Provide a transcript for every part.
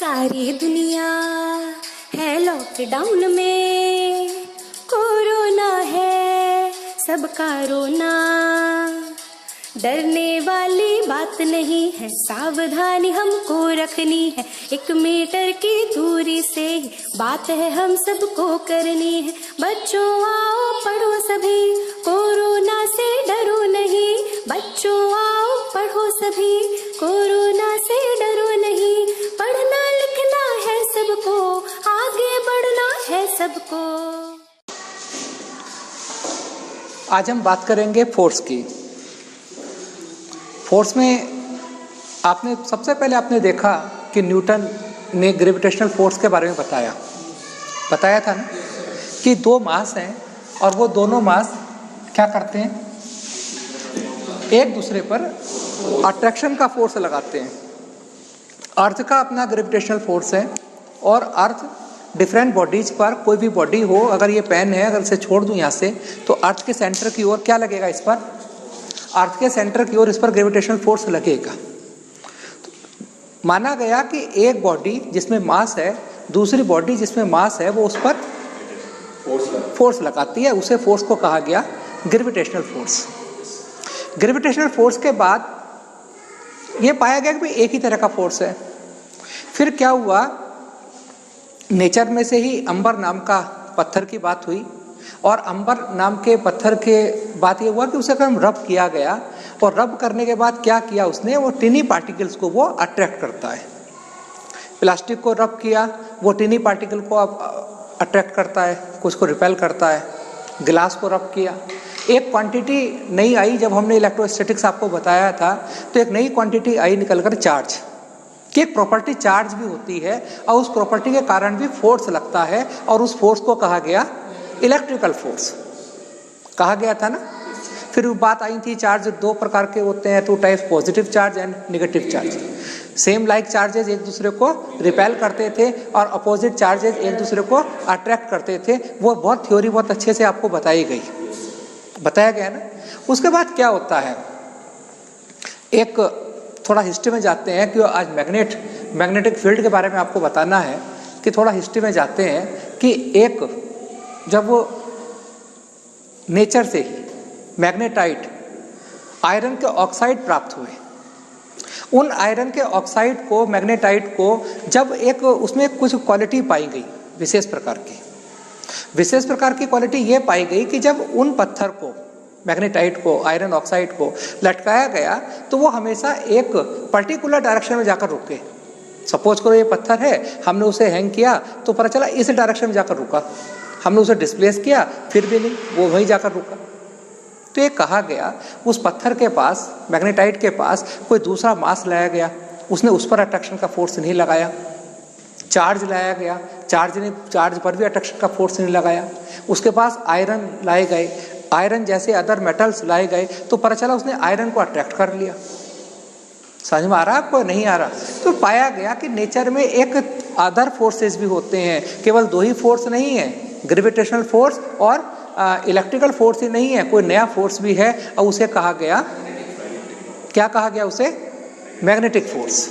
सारी दुनिया है लॉकडाउन में, कोरोना है सबका रोना। डरने वाली बात नहीं है, सावधानी हमको रखनी है। 1 मीटर की दूरी से बात है हम सबको करनी है। बच्चों आओ पढ़ो सभी, कोरोना से डरो नहीं। बच्चों आओ पढ़ो सभी, कोरोना से डरो नहीं। पढ़ना लिखना है सबको, आगे बढ़ना है सबको। आज हम बात करेंगे फोर्स की। फोर्स में सबसे पहले आपने देखा कि न्यूटन ने ग्रेविटेशनल फोर्स के बारे में बताया था ना कि 2 मास हैं और वो दोनों मास क्या करते हैं, एक दूसरे पर अट्रैक्शन का फोर्स लगाते हैं। अर्थ का अपना ग्रेविटेशनल फोर्स है और अर्थ डिफरेंट बॉडीज पर, कोई भी बॉडी हो, अगर ये पेन है, अगर इसे छोड़ दूं यहाँ से तो अर्थ के सेंटर की ओर क्या लगेगा, इस पर अर्थ के सेंटर की ओर इस पर ग्रेविटेशनल फोर्स लगेगा। तो माना गया कि एक बॉडी जिसमें मास है, दूसरी बॉडी जिसमें मास है, वो उस पर फोर्स लगाती है। उसे फोर्स को कहा गया ग्रेविटेशनल फोर्स। ग्रेविटेशनल फोर्स के बाद ये पाया गया कि एक ही तरह का फोर्स है। फिर क्या हुआ, नेचर में से ही अंबर नाम का पत्थर की बात हुई और अंबर नाम के पत्थर के बात ये हुआ कि उसे अगर रब किया गया और रब करने के बाद क्या किया उसने, वो टिनी पार्टिकल्स को वो अट्रैक्ट करता है। प्लास्टिक को रब किया, वो टिनी पार्टिकल को अट्रैक्ट करता है, कुछ को रिपेल करता है। गिलास को रब किया, एक क्वांटिटी नई आई। जब हमने इलेक्ट्रोस्टैटिक्स आपको बताया था तो एक नई क्वांटिटी आई निकलकर, चार्ज की एक प्रॉपर्टी चार्ज भी होती है और उस प्रॉपर्टी के कारण भी फोर्स लगता है और उस फोर्स को कहा गया इलेक्ट्रिकल फोर्स, कहा गया था ना। फिर बात आई थी, चार्ज 2 प्रकार के होते हैं, 2 types, positive charge and negative charge. Same like charges एक दूसरे को रिपेल करते थे और अपोजिट चार्जेस एक दूसरे को अट्रैक्ट करते थे। वो बहुत थ्योरी बहुत अच्छे से आपको बताया गया ना। उसके बाद क्या होता है, एक थोड़ा हिस्ट्री में जाते हैं कि आज मैग्नेटिक फील्ड के बारे में आपको बताना है कि थोड़ा हिस्ट्री में जाते हैं कि एक जब वो नेचर से ही मैग्नेटाइट आयरन के ऑक्साइड प्राप्त हुए, उन आयरन के ऑक्साइड को, मैग्नेटाइट को, जब एक उसमें कुछ क्वालिटी पाई गई, विशेष प्रकार की क्वालिटी ये पाई गई कि जब उन पत्थर को, मैग्नेटाइट को, आयरन ऑक्साइड को लटकाया गया तो वो हमेशा एक पर्टिकुलर डायरेक्शन में जाकर रुके। सपोज करो ये पत्थर है, हमने उसे हैंग किया तो पता चला इस डायरेक्शन में जाकर रुका। हमने उसे डिस्प्लेस किया, फिर भी नहीं, वो वहीं जाकर रुका। तो ये कहा गया उस पत्थर के पास, मैग्नेटाइट के पास कोई दूसरा मास लाया गया, उसने उस पर अट्रैक्शन का फोर्स नहीं लगाया। चार्ज लाया गया, चार्ज पर भी अट्रैक्शन का फोर्स नहीं लगाया। उसके पास आयरन लाए गए, आयरन जैसे अदर मेटल्स लाए गए तो पता चला उसने आयरन को अट्रैक्ट कर लिया। समझ में आ रहा है आपको, नहीं आ रहा? तो पाया गया कि नेचर में एक अदर फोर्सेस भी होते हैं, केवल 2 ही फोर्स नहीं है, ग्रेविटेशनल फोर्स और इलेक्ट्रिकल फोर्स ही नहीं है, कोई नया फोर्स भी है और उसे कहा गया, क्या कहा गया उसे? Magnetic force.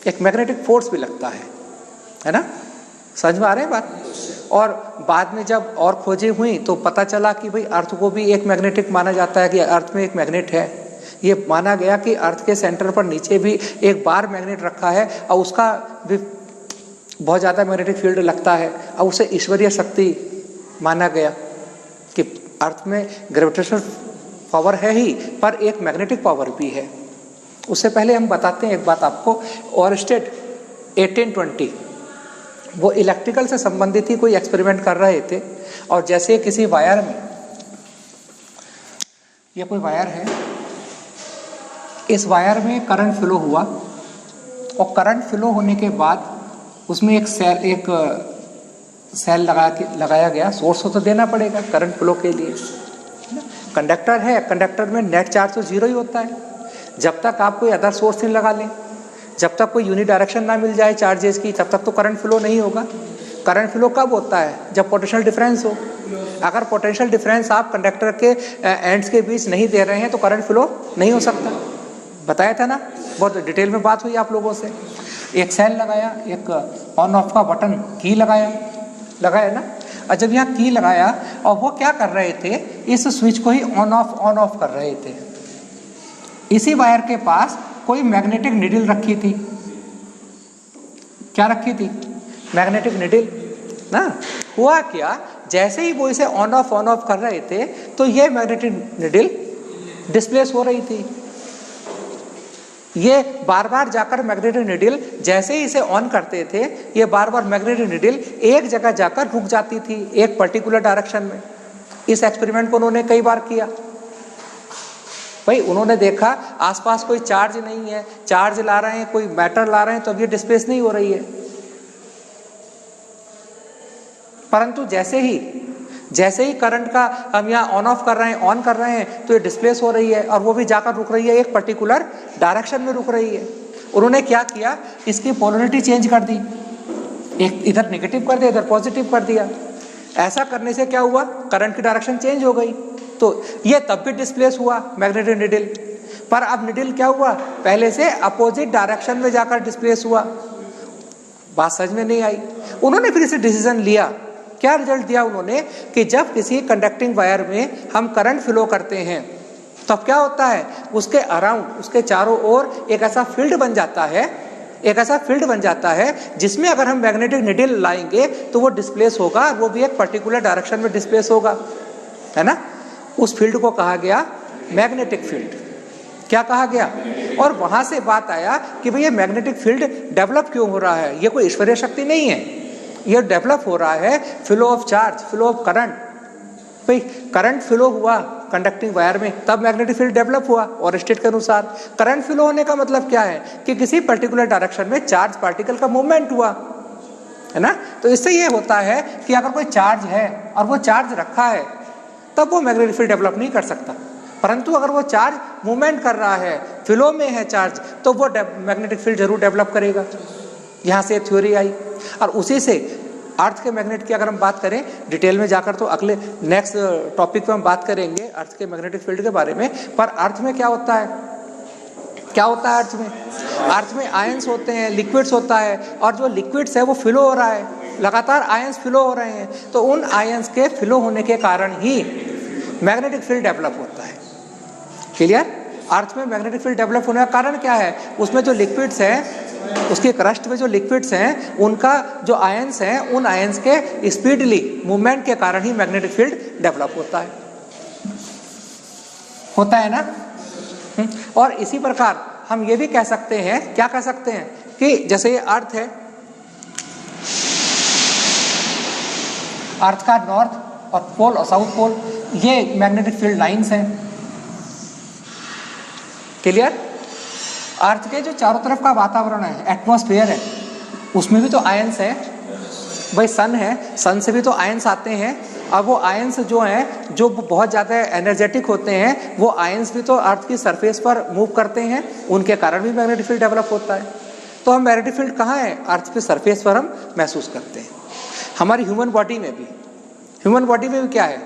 एक मैग्नेटिक फोर्स भी लगता है ना? समझ में आ रही है बात? और बाद में जब और खोजें हुई तो पता चला कि भाई अर्थ को भी एक मैग्नेटिक माना जाता है, कि अर्थ में एक मैग्नेट है। ये माना गया कि अर्थ के सेंटर पर नीचे भी एक बार मैग्नेट रखा है और उसका भी बहुत ज़्यादा मैग्नेटिक फील्ड लगता है और उसे ईश्वरीय शक्ति माना गया कि अर्थ में ग्रेविटेशनल पावर है ही, पर एक मैग्नेटिक पावर भी है। उससे पहले हम बताते हैं एक बात आपको। ऑरस्टेड 1820 वो इलेक्ट्रिकल से संबंधित ही कोई एक्सपेरिमेंट कर रहे थे और जैसे किसी वायर में, ये कोई वायर है, इस वायर में करंट फ्लो हुआ और करंट फ्लो होने के बाद उसमें एक सेल लगाया गया। सोर्स तो देना पड़ेगा करंट फ्लो के लिए। कंडक्टर है, कंडक्टर में नेट चार्ज तो 0 ही होता है जब तक आप कोई अदर सोर्स नहीं लगा लें, जब तक कोई यूनि डायरेक्शन ना मिल जाए चार्जेस की, तब तक तो करंट फ्लो नहीं होगा। करंट फ्लो कब होता है? जब पोटेंशियल डिफरेंस हो। अगर पोटेंशियल डिफरेंस आप कंडक्टर के एंड्स के बीच नहीं दे रहे हैं तो करंट फ्लो नहीं हो सकता। बताया था ना, बहुत डिटेल में बात हुई आप लोगों से। एक सेल लगाया, एक ऑन ऑफ का बटन की लगाया ना। और जब यहाँ की लगाया और वो क्या कर रहे थे, इस स्विच को ही ऑन ऑफ कर रहे थे। इसी वायर के पास कोई मैग्नेटिक निडल रखी थी। क्या रखी थी? मैग्नेटिक निडल ना। हुआ क्या, जैसे ही वो इसे ऑन ऑफ कर रहे थे तो ये मैग्नेटिक निडल डिस्प्लेस हो रही थी। ये बार बार जाकर मैग्नेटिक निडल जैसे ही इसे ऑन करते थे, ये बार बार मैग्नेटिक निडल एक जगह जाकर रुक जाती थी, एक पर्टिकुलर डायरेक्शन में। इस एक्सपेरिमेंट को उन्होंने कई बार किया। भाई उन्होंने देखा आसपास कोई चार्ज नहीं है, चार्ज ला रहे हैं, कोई मैटर ला रहे हैं, तो अब ये डिस्प्लेस नहीं हो रही है। परंतु जैसे ही करंट का हम यहाँ ऑन कर रहे हैं तो ये डिस्प्लेस हो रही है, और वो भी जाकर रुक रही है, एक पर्टिकुलर डायरेक्शन में रुक रही है। उन्होंने क्या किया, इसकी पोलरिटी चेंज कर दी, एक इधर नेगेटिव कर दिया, इधर पॉजिटिव कर दिया। ऐसा करने से क्या हुआ, करंट की डायरेक्शन चेंज हो गई, तो ये तब भी डिस्प्लेस हुआ मैग्नेटिक निडल। पर अब निडल क्या हुआ, पहले से अपोजिट डायरेक्शन में जाकर डिस्प्लेस हुआ। बात समझ में नहीं आई। उन्होंने फिर इसे डिसीजन लिया। क्या रिजल्ट दिया उन्होंने कि जब किसी कंडक्टिंग वायर में हम करंट फ्लो करते हैं तब क्या होता है, उसके अराउंड, उसके चारों ओर एक ऐसा फील्ड बन जाता है जिसमें अगर हम मैग्नेटिक निडल लाएंगे तो वो डिस्प्लेस होगा, वो भी एक पर्टिकुलर डायरेक्शन में डिस्प्लेस होगा, है ना। उस फील्ड को कहा गया मैग्नेटिक फील्ड। क्या कहा गया? और वहां से बात आया कि भाई ये मैग्नेटिक फील्ड डेवलप क्यों हो रहा है, ये कोई ईश्वरीय शक्ति नहीं है, ये डेवलप हो रहा है flow of charge, flow of current. भाई करंट फ्लो हुआ कंडक्टिंग वायर में, तब मैग्नेटिक फील्ड डेवलप हुआ। और स्टेट के अनुसार करंट फ्लो होने का मतलब क्या है कि किसी पर्टिकुलर डायरेक्शन में चार्ज पार्टिकल का मूवमेंट हुआ, है ना। तो इससे ये होता है कि अगर कोई चार्ज है और वो चार्ज रखा है तब वो मैग्नेटिक फील्ड डेवलप नहीं कर सकता। परंतु अगर वो चार्ज मूवमेंट कर रहा है, फ्लो में है चार्ज, तो वो मैग्नेटिक फील्ड जरूर डेवलप करेगा। यहाँ से थ्योरी आई। और उसी से अर्थ के मैग्नेट की अगर हम बात करें डिटेल में जाकर, तो अगले नेक्स्ट टॉपिक पे हम बात करेंगे अर्थ के मैग्नेटिक फील्ड के बारे में। पर अर्थ में क्या होता है, अर्थ में आयंस होते हैं, लिक्विड्स होता है, और जो लिक्विड्स है वो फ्लो हो रहा है, लगातार आयंस फ्लो हो रहे हैं। तो उन आयंस के फ्लो होने के कारण ही मैग्नेटिक फील्ड डेवलप होता है। क्लियर? अर्थ में मैग्नेटिक फील्ड डेवलप होने का कारण क्या है, उसमें जो लिक्विड्स हैं, उसके क्रस्ट में जो लिक्विड्स हैं, उनका जो आयंस हैं, उन आयंस के स्पीडली मूवमेंट के कारण ही मैग्नेटिक फील्ड डेवलप होता है ना। और इसी प्रकार हम ये भी कह सकते हैं, क्या कह सकते हैं कि जैसे ये अर्थ है, अर्थ का नॉर्थ और पोल और साउथ पोल, ये मैग्नेटिक फील्ड लाइंस हैं। क्लियर? अर्थ के जो चारों तरफ का वातावरण है, एटमॉस्फेयर है, उसमें भी तो आयंस है। भाई सन है, सन से भी तो आयंस आते हैं। अब वो आयंस जो हैं, जो बहुत ज़्यादा एनर्जेटिक होते हैं, वो आयंस भी तो अर्थ की सरफेस पर मूव करते हैं, उनके कारण भी मैग्नेटिक फील्ड डेवलप होता है। तो हम मैग्नेटिक फील्ड कहाँ है, अर्थ की सरफेस पर हम महसूस करते हैं। हमारी ह्यूमन बॉडी में भी क्या है,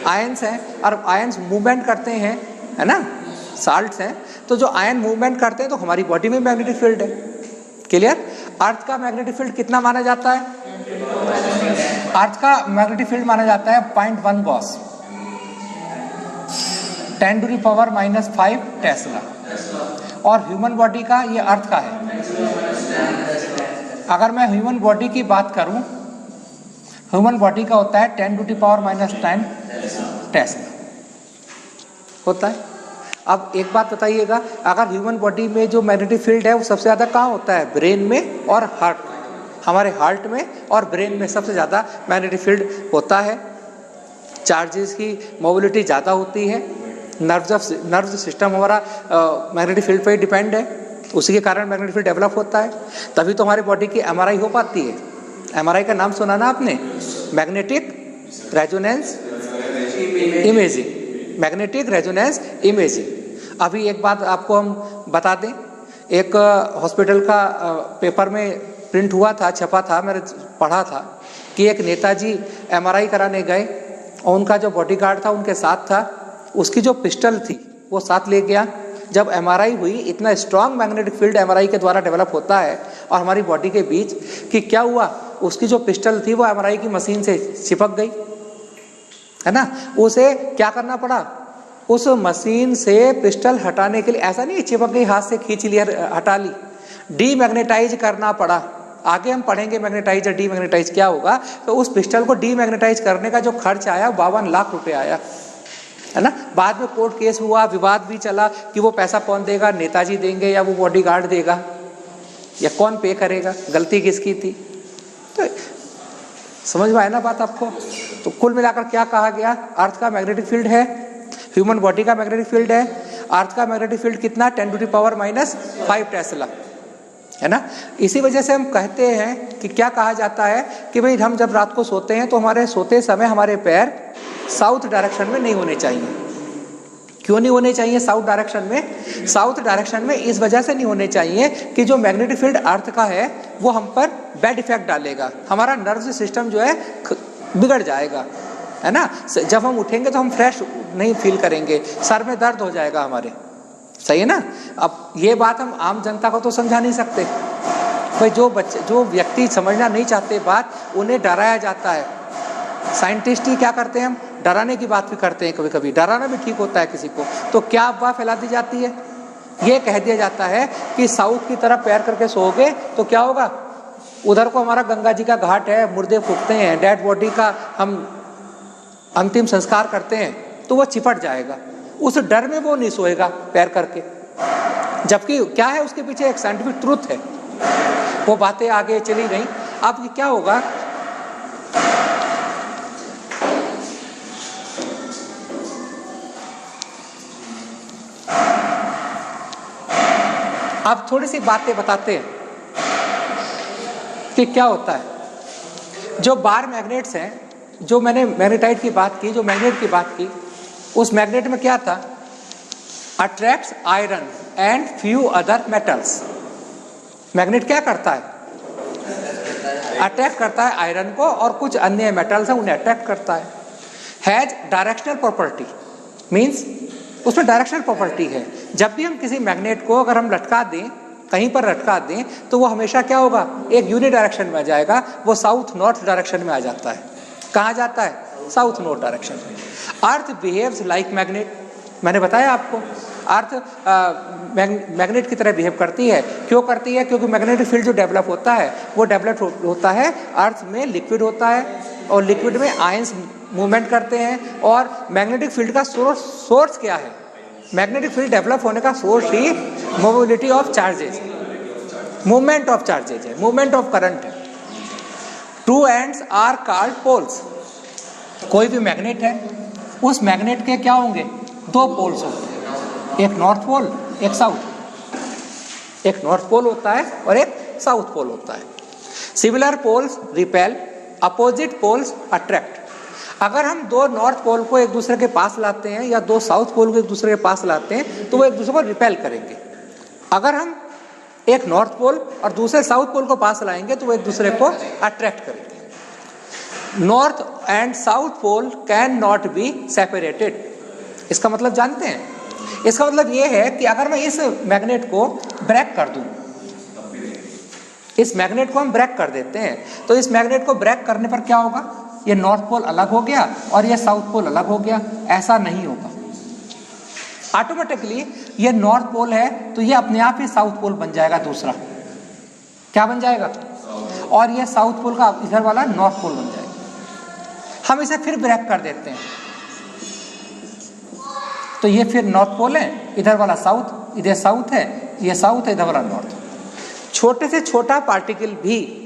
आयंस है, और आयंस मूवमेंट करते हैं, है ना, साल्ट्स हैं। तो जो आयन मूवमेंट करते हैं तो हमारी बॉडी में मैग्नेटिक फील्ड है। क्लियर? अर्थ का मैग्नेटिक फील्ड कितना माना जाता है? अर्थ का मैग्नेटिक फील्ड माना जाता है 0.1 गॉस, 10⁻⁻5 टेस्ला। और ह्यूमन बॉडी का, ये अर्थ का है। अगर मैं ह्यूमन बॉडी की बात करूं, ह्यूमन बॉडी का होता है 10⁻⁻10 टेस्ला होता है। अब एक बात बताइएगा, अगर ह्यूमन बॉडी में जो मैग्नेटिक फील्ड है वो सबसे ज़्यादा कहाँ होता है, ब्रेन में और हार्ट में। हमारे हार्ट में और ब्रेन में सबसे ज़्यादा मैग्नेटिक फील्ड होता है। चार्जेस की मोबिलिटी ज़्यादा होती है। नर्व सिस्टम हमारा मैग्नेटिक फील्ड पर ही डिपेंड है, उसी के कारण मैग्नेटिक फील्ड डेवलप होता है। तभी तो हमारी बॉडी की MRI हो पाती है। MRI का नाम सुना ना आपने, magnetic resonance imaging, magnetic resonance imaging. अभी एक बात आपको हम बता दें, एक हॉस्पिटल का पेपर में प्रिंट हुआ था, छपा था, मैंने पढ़ा था कि एक नेताजी MRI कराने गए और उनका जो बॉडीगार्ड था उनके साथ था, उसकी जो पिस्टल थी वो साथ ले गया जब एमआरआई हुई, इतना स्ट्रांग मैग्नेटिक फील्ड एमआरआई के द्वारा डेवलप होता है और हमारी बॉडी के बीच, कि क्या हुआ, उसकी जो पिस्टल थी वो एमआरआई की मशीन से चिपक गई, है ना। उसे क्या करना पड़ा, उस मशीन से पिस्टल हटाने के लिए, ऐसा नहीं चिपक गई हाथ से खींच लिया हटा ली, डीमैग्नेटाइज करना पड़ा। आगे हम पढ़ेंगे मैग्नेटाइज और डीमैग्नेटाइज क्या होगा। तो उस पिस्टल को डीमैग्नेटाइज करने का जो खर्च आया 52 लाख रुपए आया, है ना। बाद में कोर्ट केस हुआ, विवाद भी चला कि वो पैसा कौन देगा, नेताजी देंगे या वो बॉडीगार्ड देगा, या कौन पे करेगा, गलती किसकी थी। तो समझ में आया ना बात आपको। तो कुल मिलाकर क्या कहा गया, अर्थ का मैग्नेटिक फील्ड है, ह्यूमन बॉडी का मैग्नेटिक फील्ड है। अर्थ का मैग्नेटिक फील्ड कितना, 10⁻⁻⁵ टेस्ला, है ना। इसी वजह से हम कहते हैं कि क्या कहा जाता है कि भाई हम जब रात को सोते हैं तो हमारे सोते समय हमारे पैर साउथ डायरेक्शन में नहीं होने चाहिए। क्यों नहीं होने चाहिए साउथ डायरेक्शन में? साउथ डायरेक्शन में इस वजह से नहीं होने चाहिए कि जो मैग्नेटिक फील्ड अर्थ का है वो हम पर बैड इफेक्ट डालेगा, हमारा नर्व सिस्टम जो है बिगड़ जाएगा, है ना। जब हम उठेंगे तो हम फ्रेश नहीं फील करेंगे, सर में दर्द हो जाएगा हमारे, सही है ना। अब ये बात हम आम जनता को तो समझा नहीं सकते, भाई जो व्यक्ति समझना नहीं चाहते बात, उन्हें डराया जाता है। साइंटिस्ट ही क्या करते हैं, हम डराने की बात भी करते हैं, कभी कभी डराना भी ठीक होता है किसी को। तो क्या अफवाह फैला दी जाती है, ये कह दिया जाता है कि साउथ की तरफ पैर करके सोओगे तो क्या होगा, उधर को हमारा गंगा जी का घाट है, मुर्दे फूकते हैं, डेड बॉडी का हम अंतिम संस्कार करते हैं, तो वो चिपट जाएगा। उस डर में वो नहीं सोएगा पैर करके, जबकि क्या है उसके पीछे एक साइंटिफिक ट्रूथ है। वो बातें आगे चली गई। अब क्या होगा, अब थोड़ी सी बातें बताते हैं कि क्या होता है। जो बार मैग्नेट्स हैं, जो मैंने मैग्नेटाइट की बात की, जो मैग्नेट की बात की, उस मैग्नेट में क्या था, attracts iron and few other metals. Magnet क्या करता है, अट्रैक्ट करता है आयरन को और कुछ अन्य मेटल्स हैं उन्हें अट्रैक्ट करता है। हैज डायरेक्शनल प्रॉपर्टी, मीन्स उसमें डायरेक्शनल प्रॉपर्टी है। जब भी हम किसी मैग्नेट को अगर हम लटका दें, कहीं पर लटका दें, तो वो हमेशा क्या होगा, एक यूनि डायरेक्शन में आ जाएगा, वो साउथ नॉर्थ डायरेक्शन में आ जाता है। कहाँ जाता है, साउथ नॉर्थ डायरेक्शन में। अर्थ बिहेव्स लाइक मैग्नेट, मैंने बताया आपको, अर्थ मैग्नेट की तरह बिहेव करती है। क्यों करती है, क्योंकि मैग्नेटिक फील्ड जो डेवलप होता है वो डेवलप होता है अर्थ में, लिक्विड होता है और लिक्विड में आयंस मूवमेंट करते हैं। और मैग्नेटिक फील्ड का सोर्स क्या है, मैग्नेटिक फील्ड डेवलप होने का सोर्स ही mobility of charges, movement of charges है, मूवमेंट ऑफ करंट है। Two ends are called poles. कोई भी मैग्नेट है, उस मैग्नेट के क्या होंगे, दो पोल्स होते हैं, एक नॉर्थ पोल एक साउथ, एक नॉर्थ पोल होता है और एक साउथ पोल होता है। Similar poles repel, opposite poles attract. अगर हम दो नॉर्थ पोल को एक दूसरे के पास लाते हैं या दो साउथ पोल को एक दूसरे के पास लाते हैं तो वो एक दूसरे को रिपेल करेंगे। अगर हम एक नॉर्थ पोल और दूसरे साउथ पोल को पास लाएंगे तो वो एक दूसरे को अट्रैक्ट करेंगे। North and south pole can not be separated. इसका मतलब जानते हैं, इसका मतलब ये है कि अगर मैं इस मैग्नेट को ब्रेक कर दूं, इस मैग्नेट को हम ब्रेक कर देते हैं, तो इस मैग्नेट को ब्रेक करने पर क्या होगा, ये नॉर्थ पोल अलग हो गया और ये साउथ पोल अलग हो गया। ऐसा नहीं होगा, ऑटोमेटिकली ये नॉर्थ पोल है तो ये अपने आप ही साउथ पोल बन जाएगा, दूसरा क्या बन जाएगा, और ये साउथ पोल का इधर वाला नॉर्थ पोल बन जाएगा। हम इसे फिर ब्रेक कर देते हैं तो ये फिर नॉर्थ पोल है, इधर वाला साउथ, इधर साउथ है, ये साउथ है, इधर वाला नॉर्थ। छोटे से छोटा पार्टिकल भी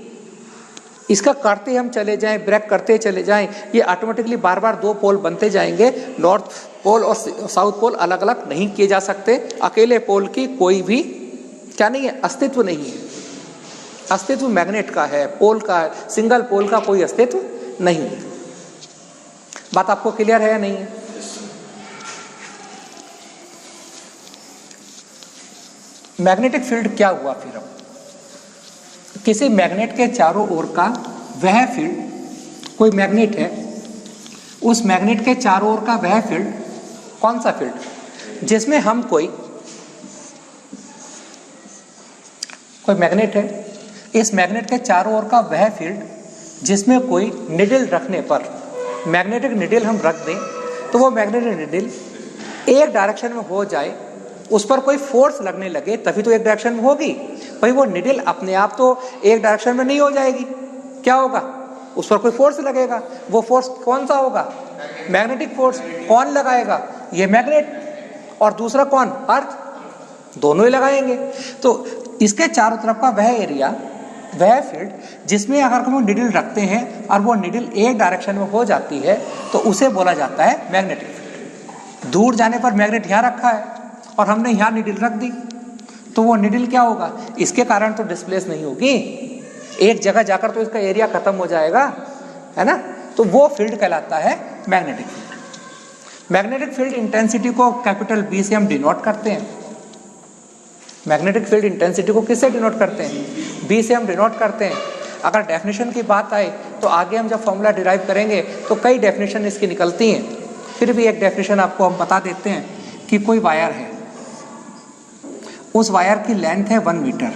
इसका करते हम चले जाएं, ब्रेक करते चले जाएं, ये ऑटोमेटिकली बार बार दो पोल बनते जाएंगे। नॉर्थ पोल और साउथ पोल अलग अलग नहीं किए जा सकते। अकेले पोल की कोई भी क्या नहीं है, अस्तित्व नहीं है। अस्तित्व मैग्नेट का है, पोल का है, सिंगल पोल का कोई अस्तित्व नहीं है। बात आपको क्लियर है या नहीं है? मैग्नेटिक फील्ड क्या हुआ फिर? अब किसी मैग्नेट के चारों ओर का वह फील्ड, कोई मैग्नेट है, उस मैग्नेट के चारों ओर का वह फील्ड, कौन सा फील्ड जिसमें हम कोई कोई मैग्नेट है, इस मैग्नेट के चारों ओर का वह फील्ड जिसमें कोई निडल रखने पर, मैग्नेटिक निडल हम रख दें तो वो मैग्नेटिक निडल एक डायरेक्शन में हो जाए, उस पर कोई फोर्स लगने लगे तभी तो एक डायरेक्शन में होगी। भाई वो निडल अपने आप तो एक डायरेक्शन में नहीं हो जाएगी, क्या होगा, उस पर कोई फोर्स लगेगा। वो फोर्स कौन सा होगा, मैग्नेटिक फोर्स। कौन लगाएगा, ये मैग्नेट, और दूसरा कौन, अर्थ, दोनों ही लगाएंगे। तो इसके चारों तरफ का वह एरिया, वह फील्ड जिसमें अगर हम निडल रखते हैं और वो निडल एक डायरेक्शन में हो जाती है तो उसे बोला जाता है मैग्नेटिक फील्ड। दूर जाने पर मैग्नेट यहाँ रखा है और हमने यहाँ निडल रख दी तो वो निडल क्या होगा, इसके कारण तो डिस्प्लेस नहीं होगी, एक जगह जाकर तो इसका एरिया खत्म हो जाएगा, है ना। तो वो फील्ड कहलाता है magnetic field. Magnetic field intensity को कैपिटल बी से हम डिनोट करते हैं। मैग्नेटिक फील्ड इंटेंसिटी को किससे डिनोट करते हैं, बी से हम डिनोट करते हैं। अगर डेफिनेशन की बात आए तो आगे हम जब फॉर्मूला डिराइव करेंगे तो कई डेफिनेशन इसकी निकलती हैं, फिर भी एक डेफिनेशन आपको हम बता देते हैं कि कोई वायर है, उस वायर की लेंथ है 1 मीटर,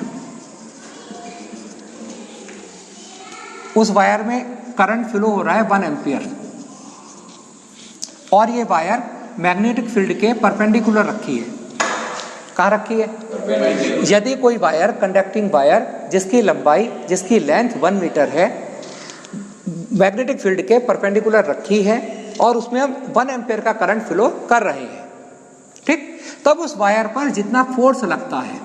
उस वायर में करंट फ्लो हो रहा है 1 एम्पियर और ये वायर मैग्नेटिक फील्ड के परपेंडिकुलर रखी है। कहाँ रखी है, यदि कोई वायर, कंडक्टिंग वायर जिसकी लंबाई, जिसकी लेंथ 1 मीटर है, मैग्नेटिक फील्ड के परपेंडिकुलर रखी है और उसमें हम 1 एम्पियर का करंट फ्लो कर रहे हैं, ठीक, तब उस वायर पर जितना फोर्स लगता है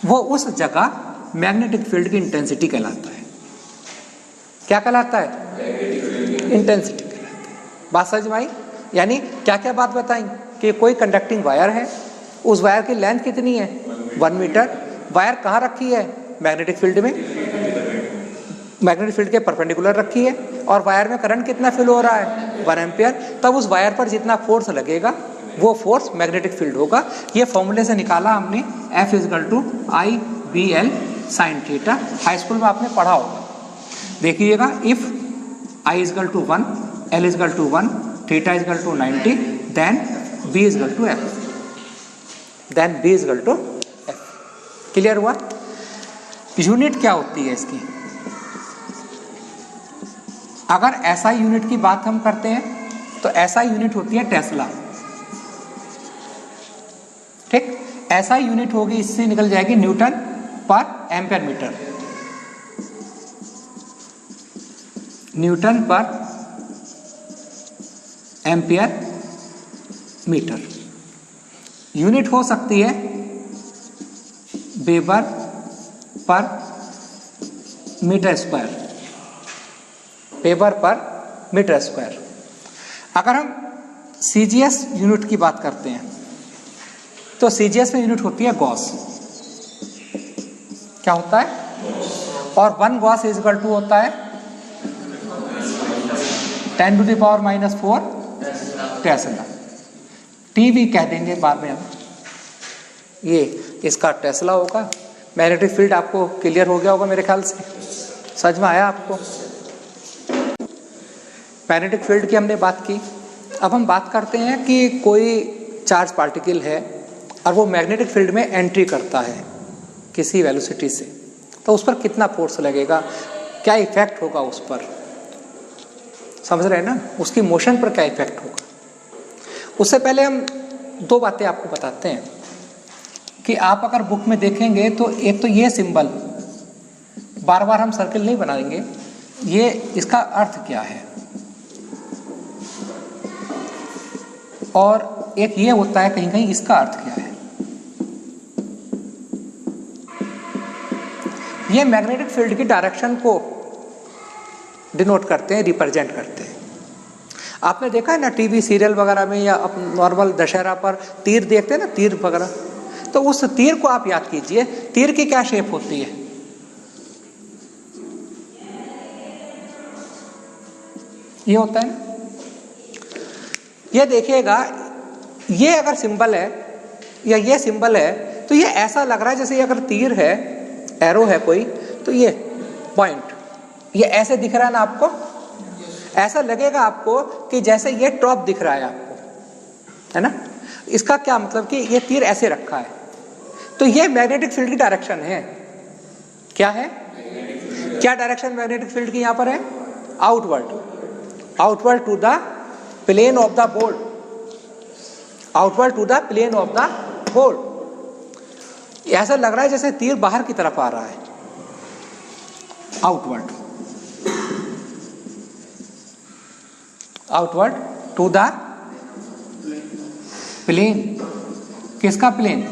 वो उस जगह मैग्नेटिक फील्ड की इंटेंसिटी कहलाता है। क्या कहलाता है, इंटेंसिटी कहलाता है। बात समझ में आई। यानी क्या क्या बात बताई कि कोई कंडक्टिंग वायर है, उस वायर की लेंथ कितनी है, 1 मीटर, वायर कहाँ रखी है, मैग्नेटिक फील्ड में, मैग्नेटिक फील्ड के परपेंडिकुलर रखी है और वायर में करंट कितना फ्लो हो रहा है, 1 एम्पियर, तब उस वायर पर जितना फोर्स लगेगा वो फोर्स मैग्नेटिक फील्ड होगा। ये फॉर्मूले से निकाला हमने, F = I/BL sin theta, high school में आपने पढ़ा होगा। देखिएगा, if I = 1, L = 1, theta = 90, then B = F, then B = F। Clear हुआ। यूनिट क्या होती है इसकी, अगर SI यूनिट की बात हम करते हैं तो SI यूनिट होती है टेस्ला, ठीक। SI यूनिट होगी, इससे निकल जाएगी न्यूटन पर एम्पियर मीटर, न्यूटन पर एम्पियर मीटर। यूनिट हो सकती है वेबर पर मीटर स्क्वायर, वेबर पर मीटर स्क्वायर। अगर हम CGS यूनिट की बात करते हैं तो CGS में यूनिट होती है गॉस। क्या होता है, और 1 गॉस = होता है 10⁻⁻4 टेस्ला। टीवी कह देंगे बाद में हम, ये इसका टेस्ला होगा। मैग्नेटिक फील्ड आपको क्लियर हो गया होगा मेरे ख्याल से, समझ में आया आपको। मैग्नेटिक फील्ड की हमने बात की। अब हम बात करते हैं कि कोई चार्ज पार्टिकल है और वो मैग्नेटिक फील्ड में एंट्री करता है किसी वेलोसिटी से, तो उस पर कितना फोर्स लगेगा, क्या इफेक्ट होगा उस पर, समझ रहे हैं ना, उसकी मोशन पर क्या इफेक्ट होगा। उससे पहले हम 2 बातें आपको बताते हैं कि आप अगर बुक में देखेंगे तो एक तो ये सिंबल, बार बार हम सर्किल नहीं बनाएंगे, ये इसका अर्थ क्या है, और एक ये होता है कहीं कहीं इसका अर्थ क्या है। ये मैग्नेटिक फील्ड की डायरेक्शन को डिनोट करते हैं, रिप्रेजेंट करते हैं। आपने देखा है ना टीवी सीरियल वगैरह में या नॉर्मल दशहरा पर तीर देखते हैं ना, तीर वगैरह, तो उस तीर को आप याद कीजिए, तीर की क्या शेप होती है, ये होता है ना। ये देखिएगा, ये अगर सिंबल है या ये सिंबल है तो ये ऐसा लग रहा है जैसे अगर तीर है, एरो है कोई, तो ये पॉइंट ये ऐसे दिख रहा है ना आपको, ऐसा लगेगा आपको कि जैसे ये टॉप दिख रहा है आपको, है ना। इसका क्या मतलब कि ये तीर ऐसे रखा है, तो ये मैग्नेटिक फील्ड की डायरेक्शन है। क्या है? क्या डायरेक्शन मैग्नेटिक फील्ड की यहां पर है? Outward, outward to the plane of the board, outward to the plane of the board. ऐसा लग रहा है जैसे तीर बाहर की तरफ आ रहा है, outward, outward to the plane. किसका प्लेन?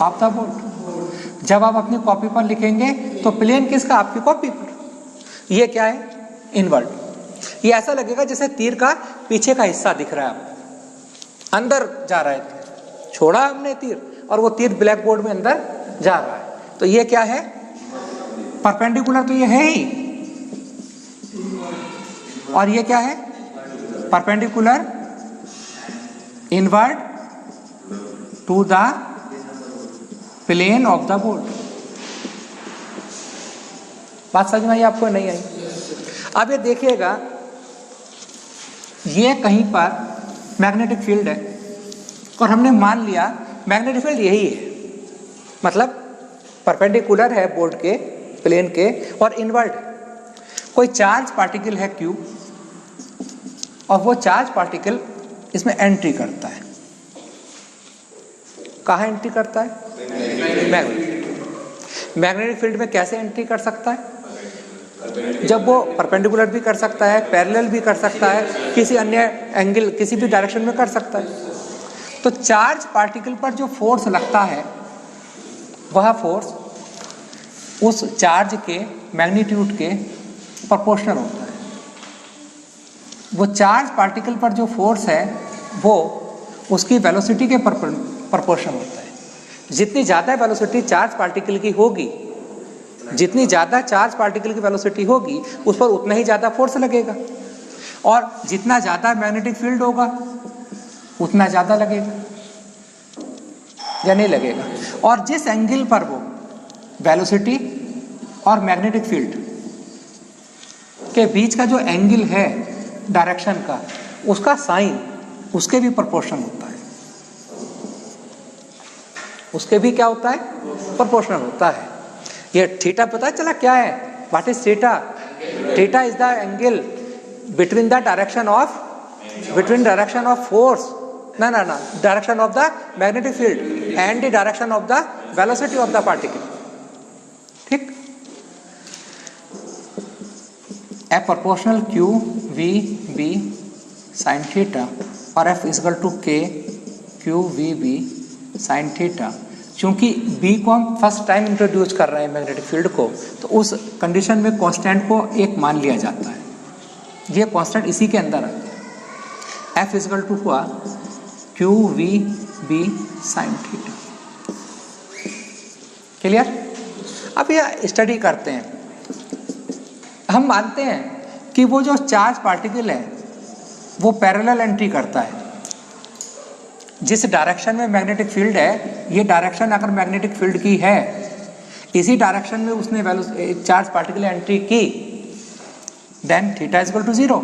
Of the board. जब आप अपनी कॉपी पर लिखेंगे तो प्लेन किसका? आपकी कॉपी पर। ये क्या है? इनवर्ड। ये ऐसा लगेगा जैसे तीर का पीछे का हिस्सा दिख रहा है आपको, अंदर जा रहा है, छोड़ा हमने तीर और वो तीर ब्लैक बोर्ड में अंदर जा रहा है। तो ये क्या है? परपेंडिकुलर तो ये है ही, और ये क्या है? Perpendicular inward to the plane of the board. बात समझ में आई आपको? नहीं आई? अब ये देखिएगा, ये कहीं पर मैग्नेटिक फील्ड है और हमने मान लिया मैग्नेटिक फील्ड यही है, मतलब परपेंडिकुलर है बोर्ड के, प्लेन के, और इनवर्ड। कोई चार्ज पार्टिकल है Q और वो चार्ज पार्टिकल इसमें एंट्री करता है। कहाँ एंट्री करता है? Magnetic field. मैग्नेटिक फील्ड में कैसे एंट्री कर सकता है? जब वो परपेंडिकुलर भी कर सकता है, पैरेलल भी कर सकता है, किसी अन्य एंगल, किसी भी डायरेक्शन में कर सकता है। तो चार्ज पार्टिकल पर जो फोर्स लगता है वह फोर्स उस चार्ज के मैग्नीट्यूड के प्रोपोर्शनल होता है। वो चार्ज पार्टिकल पर जो फोर्स है वो उसकी वेलोसिटी के प्रोपोर्शनल होता है। जितनी ज़्यादा वेलोसिटी चार्ज पार्टिकल की होगी, जितनी ज़्यादा चार्ज पार्टिकल की वेलोसिटी होगी उस पर उतना ही ज़्यादा फोर्स लगेगा, और जितना ज़्यादा मैग्नेटिक फील्ड होगा उतना ज़्यादा लगेगा या नहीं लगेगा। और जिस एंगल पर वो वेलोसिटी और मैग्नेटिक फील्ड के बीच का जो एंगल है डायरेक्शन का, उसका साइन उसके भी प्रोपोर्शनल होता है, उसके भी क्या होता है? प्रोपोर्शनल होता है। ये थीटा पता चला क्या है? What is theta? Theta is the angle between the direction of, between direction of force, ना direction of the magnetic field and the direction of the velocity of the particle. ठीक? A proportional Q V B sin theta और F is equal to K Q V B sin theta. क्योंकि B को हम first time introduce कर रहे हैं magnetic field को, तो उस कंडीशन में कांस्टेंट को एक मान लिया जाता है। ये कांस्टेंट इसी के अंदर आता है। F इज इक्वल टू हुआ Q V B sin theta. Clear? अब ये स्टडी करते हैं। हम मानते हैं कि वो जो चार्ज पार्टिकल है वो पैरेलल एंट्री करता है। जिस डायरेक्शन में मैग्नेटिक फील्ड है, ये डायरेक्शन अगर मैग्नेटिक फील्ड की है, इसी डायरेक्शन में उसने चार्ज पार्टिकल एंट्री की, then theta is equal to 0।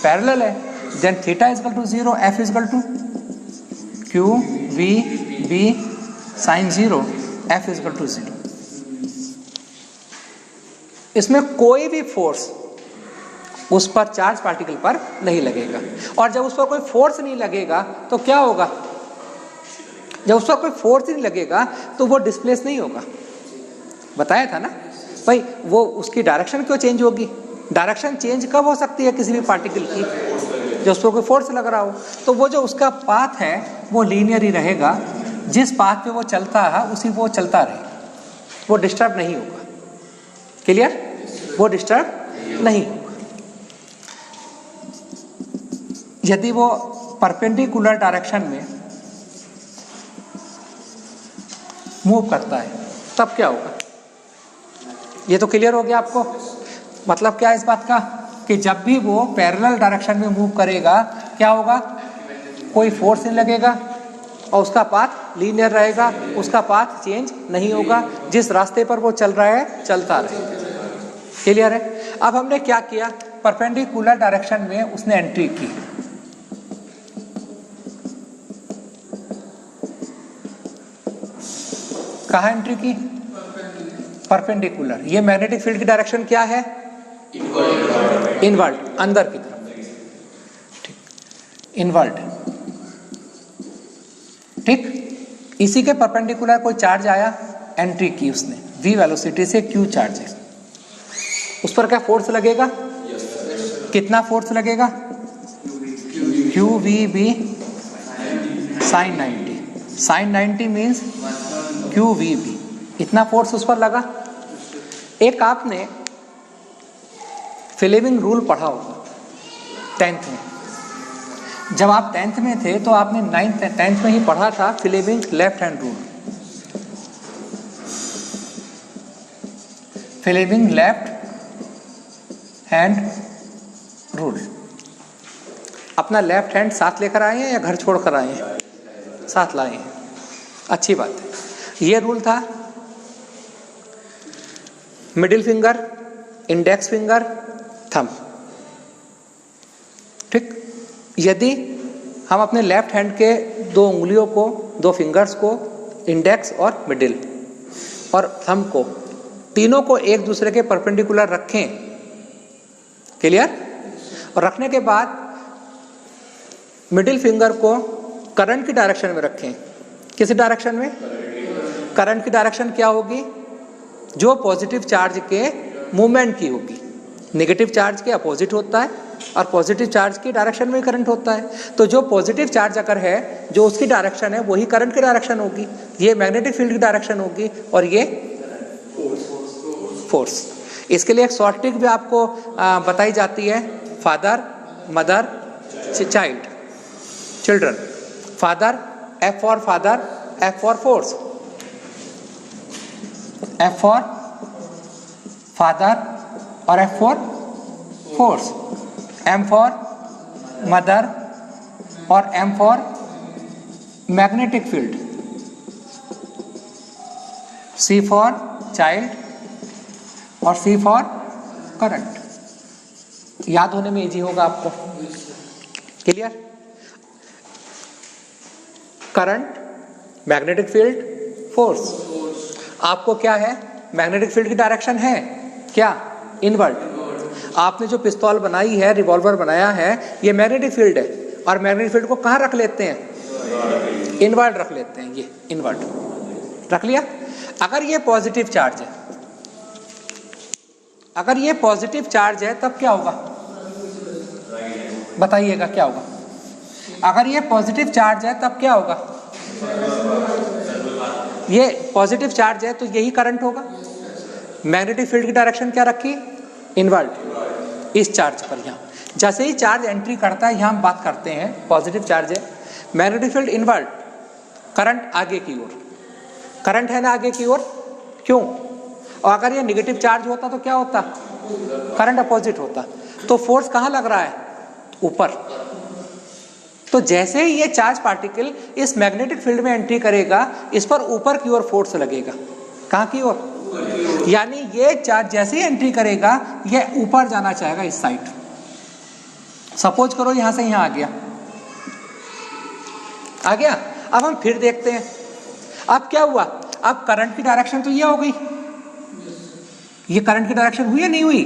Parallel है, then theta is equal to 0, F is equal to Q V B sin 0, F is equal to 0। इसमें कोई भी फोर्स उस पर चार्ज पार्टिकल पर नहीं लगेगा, और जब उस पर कोई फोर्स नहीं लगेगा तो क्या होगा? जब उस पर कोई फोर्स नहीं लगेगा तो वो डिस्प्लेस नहीं होगा। बताया था ना भाई, वो उसकी डायरेक्शन क्यों चेंज होगी? डायरेक्शन चेंज कब हो सकती है किसी भी पार्टिकल की? जब उस पर कोई फोर्स लग रहा हो। तो वो जो उसका पाथ है वो लीनियर ही रहेगा, जिस पाथ पे वो चलता है उसी वो चलता रहे, वो डिस्टर्ब नहीं होगा। क्लियर? वो डिस्टर्ब नहीं होगा। यदि वो परपेंडिकुलर डायरेक्शन में मूव करता है तब क्या होगा? ये तो क्लियर हो गया आपको। मतलब क्या है इस बात का? कि जब भी वो पैरेलल डायरेक्शन में मूव करेगा क्या होगा? कोई फोर्स नहीं लगेगा और उसका पाथ लीनियर रहेगा, उसका पाथ चेंज नहीं होगा, जिस रास्ते पर वो चल रहा है चलता रहेगा। क्लियर है? अब हमने क्या किया? परपेंडिकुलर डायरेक्शन में उसने एंट्री की। कहाँ एंट्री की? परपेंडिकुलर। ये मैग्नेटिक फील्ड की डायरेक्शन क्या है? इनवर्ड, अंदर की तरफ। ठीक, इनवर्ड। ठीक, इसी के परपेंडिकुलर कोई चार्ज आया, एंट्री की उसने, v वेलोसिटी से q चार्ज है, उस पर क्या फोर्स लगेगा? कितना फोर्स लगेगा? q v b sin 90। sin 90 means q v b, इतना फोर्स उस पर लगा। एक आपने फ्लेमिंग रूल पढ़ा होगा 10th में। जब आप 10th में थे तो आपने 9th 10th में ही पढ़ा था Fleming left hand rule. Fleming left hand rule. अपना लेफ्ट हैंड साथ लेकर आए हैं या घर छोड़ कर आए हैं? साथ लाए हैं, अच्छी बात है। ये रूल था middle finger, index finger, thumb. ठीक, यदि हम अपने लेफ्ट हैंड के दो उंगलियों को, दो फिंगर्स को, इंडेक्स और मिडिल और थंब को, तीनों को एक दूसरे के परपेंडिकुलर रखें, क्लियर? और रखने के बाद मिडिल फिंगर को करंट की डायरेक्शन में रखें। किस डायरेक्शन में? करंट की डायरेक्शन क्या होगी? जो पॉजिटिव चार्ज के मूवमेंट की होगी। नेगेटिव चार्ज के अपोजिट होता है और पॉजिटिव चार्ज की डायरेक्शन में करंट होता है। तो जो पॉजिटिव चार्ज अगर है, जो उसकी डायरेक्शन है वही करंट की डायरेक्शन होगी, ये मैग्नेटिक फील्ड की डायरेक्शन होगी और ये फोर्स। इसके लिए एक शॉर्ट ट्रिक भी आपको बताई जाती है, father mother child, children. Father, F for father, F for force, F for father और F for force, M for mother और M for magnetic field, C for child और सी फॉर करंट। याद होने में इजी होगा आपको, clear? Current, magnetic field, force. आपको क्या है? मैग्नेटिक फील्ड की डायरेक्शन है क्या? इनवर्ड। आपने जो पिस्तौल बनाई है, रिवॉल्वर बनाया है, ये मैग्नेटिक फील्ड है और मैग्नेटिक फील्ड को कहाँ रख लेते हैं? इनवर्ड रख लेते हैं। ये इनवर्ड रख लिया। अगर ये पॉजिटिव चार्ज है, अगर ये पॉजिटिव चार्ज है तब क्या होगा? बताइएगा क्या होगा? अगर ये पॉजिटिव चार्ज है तब क्या होगा? ये पॉजिटिव चार्ज है तो यही करंट होगा। मैग्नेटिक फील्ड की डायरेक्शन क्या रखी? इनवर्ड। इस चार्ज पर, यहाँ जैसे ही चार्ज एंट्री करता है, यहाँ हम बात करते हैं पॉजिटिव चार्ज है, मैग्नेटिक फील्ड इनवर्ड, करंट आगे की ओर, करंट है ना आगे की ओर, क्यों? और अगर ये नेगेटिव चार्ज होता तो क्या होता? करंट अपोजिट होता। तो फोर्स कहाँ लग रहा है? ऊपर। तो जैसे ही ये चार्ज पार्टिकल इस मैग्नेटिक फील्ड में एंट्री करेगा, इस पर ऊपर की ओर फोर्स लगेगा। कहाँ की ओर? यानी ये चार्ज जैसे ही एंट्री करेगा, ये ऊपर जाना चाहेगा इस साइड। सपोज करो यहां से यहां आ गया, आ गया। अब हम फिर देखते हैं, अब क्या हुआ? अब करंट की डायरेक्शन तो ये हो गई, ये करंट की डायरेक्शन हुई या नहीं हुई?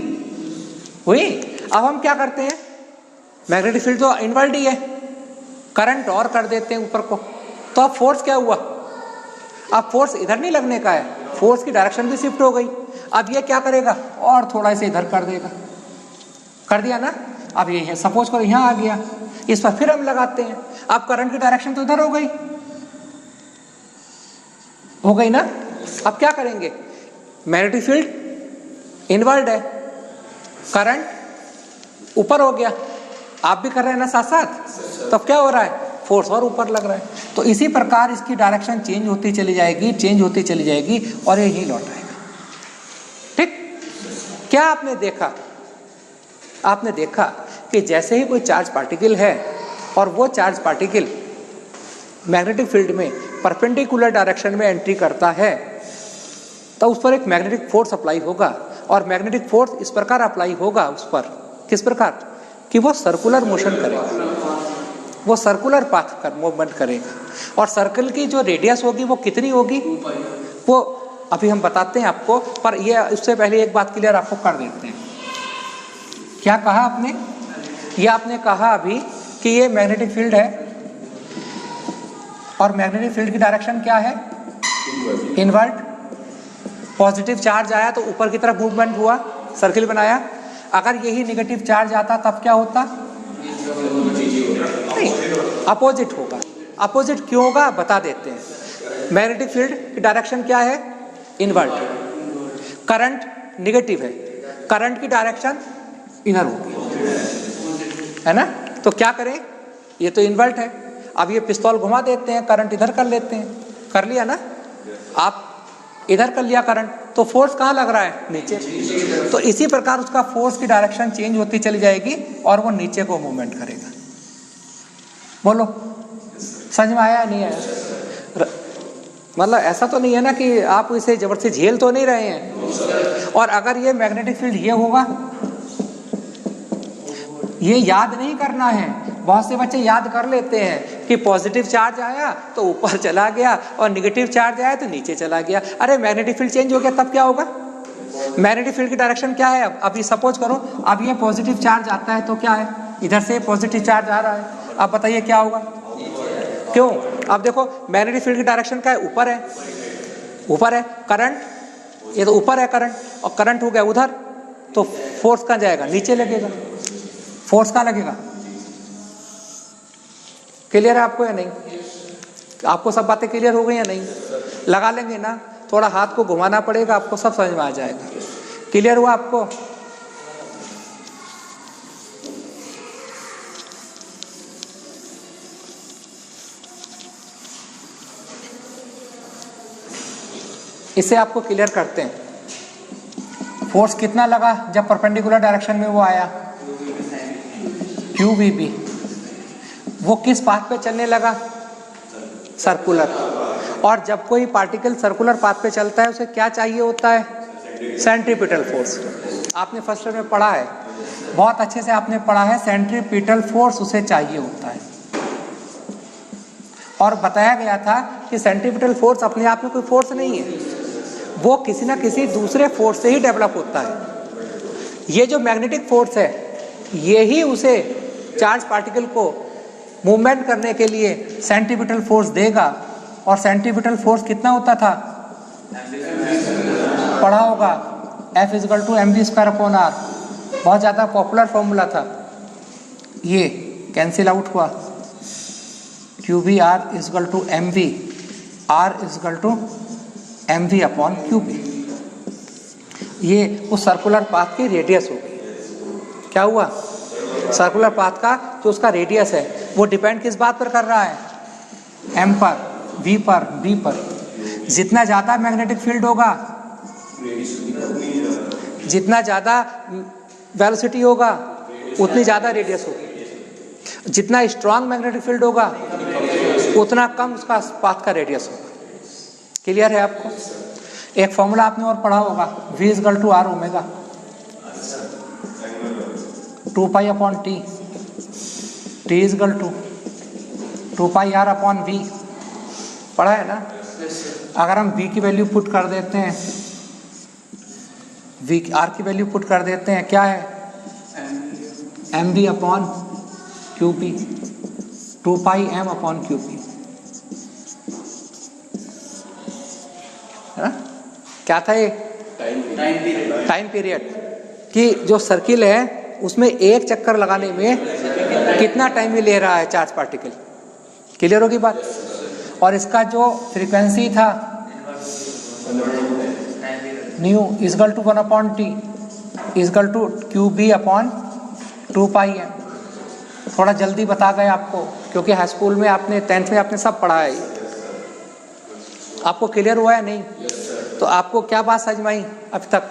हुई। अब हम क्या करते हैं? मैग्नेटिक फील्ड तो इनवर्ड ही है, करंट और कर देते हैं ऊपर को। तो अब फोर्स क्या हुआ? अब फोर्स इधर नहीं लगने का है, फोर्स की डायरेक्शन भी शिफ्ट हो गई। अब ये क्या करेगा? और थोड़ा इसे इधर कर देगा, कर दिया ना। अब ये है, सपोज करो यहां आ गया, इस पर फिर हम लगाते हैं। अब करंट की डायरेक्शन तो इधर हो गई, हो गई ना। अब क्या करेंगे? मैग्नेटिक फील्ड इनवर्ड है, करंट ऊपर हो गया, आप भी कर रहे हैं ना साथ साथ। तो क्या हो रहा है? फोर्स और ऊपर लग रहा है। तो इसी प्रकार इसकी डायरेक्शन चेंज होती चली जाएगी, चेंज होती चली जाएगी और यही लौट आएगा। ठीक? क्या आपने देखा? आपने देखा कि जैसे ही कोई चार्ज पार्टिकल है और वो चार्ज पार्टिकल मैग्नेटिक फील्ड में परपेंडिकुलर डायरेक्शन में एंट्री करता है, तो उस पर एक मैग्नेटिक फोर्स अप्लाई होगा और मैग्नेटिक फोर्स इस प्रकार अप्लाई होगा उस पर, किस प्रकार कि वो सर्कुलर मोशन करेगा, वो सर्कुलर पाथ कर मूवमेंट करेगा। और सर्कल की जो रेडियस होगी वो कितनी होगी? वो अभी हम बताते हैं आपको, पर ये उससे पहले एक बात क्लियर आपको कर देते हैं। क्या कहा आपने? ये आपने कहा अभी कि ये मैग्नेटिक फील्ड है और मैग्नेटिक फील्ड की डायरेक्शन क्या है? इनवर्ट। पॉजिटिव चार्ज आया तो ऊपर की तरफ मूवमेंट हुआ, सर्किल बनाया। अगर यही नेगेटिव चार्ज आता तब क्या होता? नहीं, अपोजिट होगा। अपोजिट क्यों होगा बता देते हैं। मैग्नेटिक फील्ड की डायरेक्शन क्या है? इनवर्ट। करंट नेगेटिव है, करंट की डायरेक्शन इनर होगी, है ना? तो क्या करें? ये तो इनवर्ट है, अब ये पिस्तौल घुमा देते हैं, करंट इधर कर लेते हैं। कर लिया ना? आप इधर कर लिया करंट, तो फोर्स कहाँ लग रहा है? नीचे। तो इसी प्रकार उसका फोर्स की डायरेक्शन चेंज होती चली जाएगी और वो नीचे को मूवमेंट करेगा। बोलो, समझ में आया नहीं आया? मतलब ऐसा तो नहीं है ना कि आप इसे जबरदस्ती झेल तो नहीं रहे हैं। और अगर ये मैग्नेटिक फील्ड ये होगा, ये याद नहीं करना है। बहुत से बच्चे याद कर लेते हैं कि पॉजिटिव चार्ज आया तो ऊपर चला गया और नेगेटिव चार्ज आया तो नीचे चला गया। अरे मैग्नेटिक फील्ड चेंज हो गया तब क्या होगा? मैग्नेटिक फील्ड की डायरेक्शन क्या है? अब ये सपोज करो, अब ये पॉजिटिव चार्ज आता है तो क्या है? इधर से पॉजिटिव चार्ज आ रहा है। अब बताइए क्या होगा? क्यों? अब देखो मैग्नेटिक फील्ड की डायरेक्शन क्या है? ऊपर है, ऊपर है। करंट, ये तो ऊपर है करंट, और करंट हो गया उधर, तो फोर्स कहाँ जाएगा? नीचे लगेगा। फोर्स कहाँ लगेगा? क्लियर है आपको या नहीं? आपको सब बातें क्लियर हो गई या नहीं? लगा लेंगे ना, थोड़ा हाथ को घुमाना पड़ेगा, आपको सब समझ में आ जाएगा। क्लियर हुआ आपको? इसे आपको क्लियर करते हैं। फोर्स कितना लगा जब परपेंडिकुलर डायरेक्शन में वो आया? QVB। वो किस पाथ पे चलने लगा? सर्कुलर। और जब कोई पार्टिकल सर्कुलर पाथ पे चलता है उसे क्या चाहिए होता है? Centripetal force. आपने फर्स्ट ईयर में पढ़ा है, बहुत अच्छे से आपने पढ़ा है, सेंट्रीपिटल फोर्स उसे चाहिए होता है। और बताया गया था कि सेंट्रीपिटल फोर्स अपने आप में कोई फोर्स नहीं है, वो किसी ना किसी दूसरे फोर्स से ही डेवलप होता है। ये जो मैग्नेटिक फोर्स है यही उसे चार्ज पार्टिकल को मूवमेंट करने के लिए सेंट्रीपिटल फोर्स देगा। और सेंट्रीपिटल फोर्स कितना होता था? पढ़ा होगा, F = mv²/r। बहुत ज़्यादा पॉपुलर फॉर्मूला था। ये कैंसिल आउट हुआ, QVR = mv, R = mv/qb। ये उस सर्कुलर पाथ की रेडियस होगी। क्या हुआ? सर्कुलर पाथ का जो उसका रेडियस है वो डिपेंड किस बात पर कर रहा है? m पर, v पर, b पर। जितना ज़्यादा मैग्नेटिक फील्ड होगा, जितना ज़्यादा वेलोसिटी होगा, उतनी ज़्यादा रेडियस होगी। जितना स्ट्रांग मैग्नेटिक फील्ड होगा उतना कम उसका पाथ का रेडियस होगा। क्लियर है आपको? एक फॉर्मूला आपने और पढ़ा होगा, V = R omega 2π/T, T = 2πr/V। पढ़ा है ना? अगर हम V की वैल्यू पुट कर देते हैं, R की वैल्यू पुट कर देते हैं, क्या है? mv/qb, 2πm/qb। है ना? क्या था ये? Time period. कि जो सर्किल है उसमें एक चक्कर लगाने में कितना टाइम भी ले रहा है चार्ज पार्टिकल। क्लियर होगी बात? और इसका जो फ्रीक्वेंसी था न्यू = 1/T = qb/2πm। थोड़ा जल्दी बता गए आपको, क्योंकि हाई स्कूल में आपने 10th में आपने सब पढ़ा है। आपको क्लियर हुआ है नहीं? तो आपको क्या बात समझ में आई अब तक?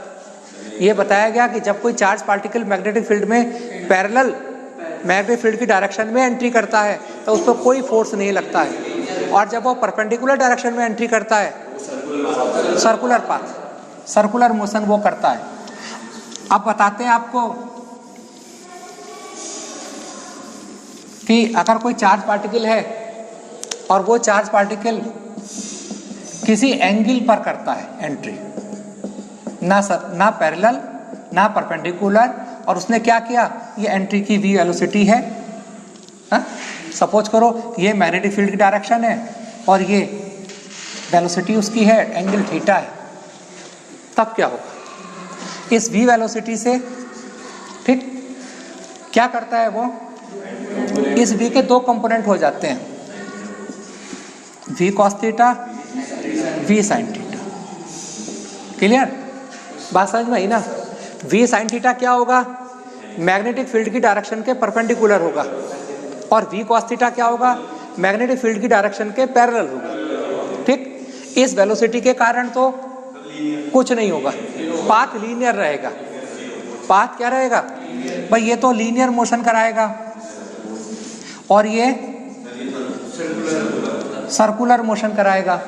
ये बताया गया कि जब कोई चार्ज पार्टिकल मैग्नेटिक फील्ड में पैरेलल मैग्नेटिक फील्ड की डायरेक्शन में एंट्री करता है तो उस पर कोई फोर्स नहीं लगता है, और जब वो परपेंडिकुलर डायरेक्शन में एंट्री करता है, सर्कुलर पाथ, सर्कुलर मोशन वो करता है। अब बताते हैं आपको कि अगर कोई चार्ज पार्टिकल है और वो चार्ज पार्टिकल किसी एंगल पर करता है एंट्री, ना पैरेलल ना परपेंडिकुलर, और उसने क्या किया, ये एंट्री की v वेलोसिटी है। सपोज करो ये मैग्नेटिक फील्ड की डायरेक्शन है और ये वेलोसिटी उसकी है, एंगल थीटा है, तब क्या होगा, इस v वेलोसिटी से, ठीक, क्या करता है वो, इस v के दो कंपोनेंट हो जाते हैं, v cos theta, v sin theta. Clear, बात समझ में आई ना। v sin थीटा क्या होगा, मैग्नेटिक फील्ड की डायरेक्शन के परपेंडिकुलर होगा, और v cos थीटा क्या होगा, मैग्नेटिक फील्ड की डायरेक्शन के पैरेलल होगा। ठीक, इस वेलोसिटी के कारण तो कुछ नहीं होगा, पाथ लीनियर रहेगा। पाथ क्या रहेगा भाई, ये तो लीनियर मोशन कराएगा और ये सर्कुलर मोशन कराएगा।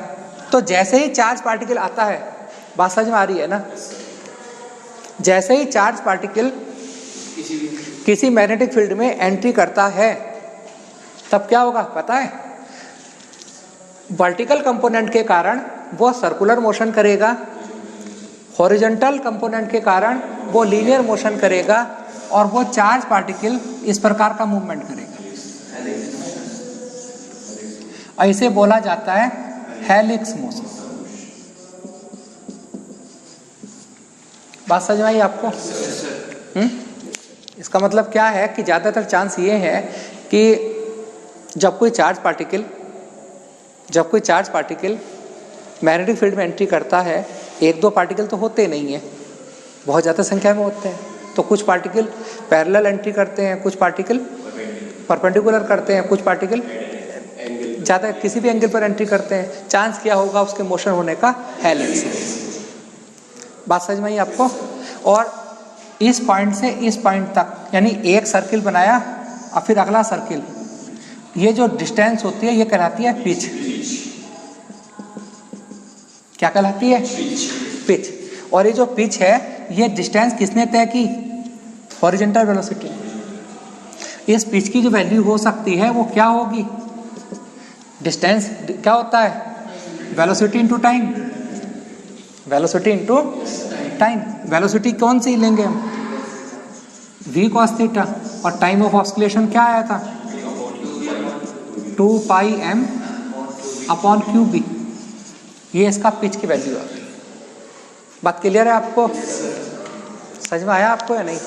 तो जैसे ही चार्ज पार्टिकल आता है, बात समझ में आ रही है ना, जैसे ही चार्ज पार्टिकल किसी मैग्नेटिक फील्ड में एंट्री करता है, तब क्या होगा पता है, वर्टिकल कंपोनेंट के कारण वो सर्कुलर मोशन करेगा, हॉरिजॉन्टल कंपोनेंट के कारण वो लीनियर मोशन करेगा, और वो चार्ज पार्टिकल इस प्रकार का मूवमेंट करेगा। ऐसे बोला जाता है हेलिक्स मोशन। बात समझ में आई आपको? इसका मतलब क्या है कि ज़्यादातर चांस ये है कि जब कोई चार्ज पार्टिकल मैग्नेटिक फील्ड में एंट्री करता है, एक दो पार्टिकल तो होते नहीं है, बहुत ज़्यादा संख्या में होते हैं। तो कुछ पार्टिकल पैरेलल एंट्री करते हैं, कुछ पार्टिकल परपेंडिकुलर करते हैं, कुछ पार्टिकल ज़्यादा किसी भी एंगल पर एंट्री करते हैं। चांस क्या होगा उसके मोशन होने का, हेलिक्स। बात समझ में आई आपको? और इस पॉइंट से इस पॉइंट तक, यानी एक सर्किल बनाया और फिर अगला सर्किल, ये जो डिस्टेंस होती है ये कहलाती है पिच। क्या कहलाती है? पिच। और ये जो पिच है, ये डिस्टेंस किसने तय की? Horizontal velocity. इस पिच की जो वैल्यू हो सकती है वो क्या होगी? डिस्टेंस क्या होता है? Velocity into time. Velocity into time. Velocity कौन सी लेंगे हम? v cos theta. और टाइम ऑफ ऑस्किलेशन क्या आया था? 2 पाई m अपॉन QB। ये इसका पिच की वैल्यू है। बात क्लियर है आपको? समझ में आया आपको या नहीं?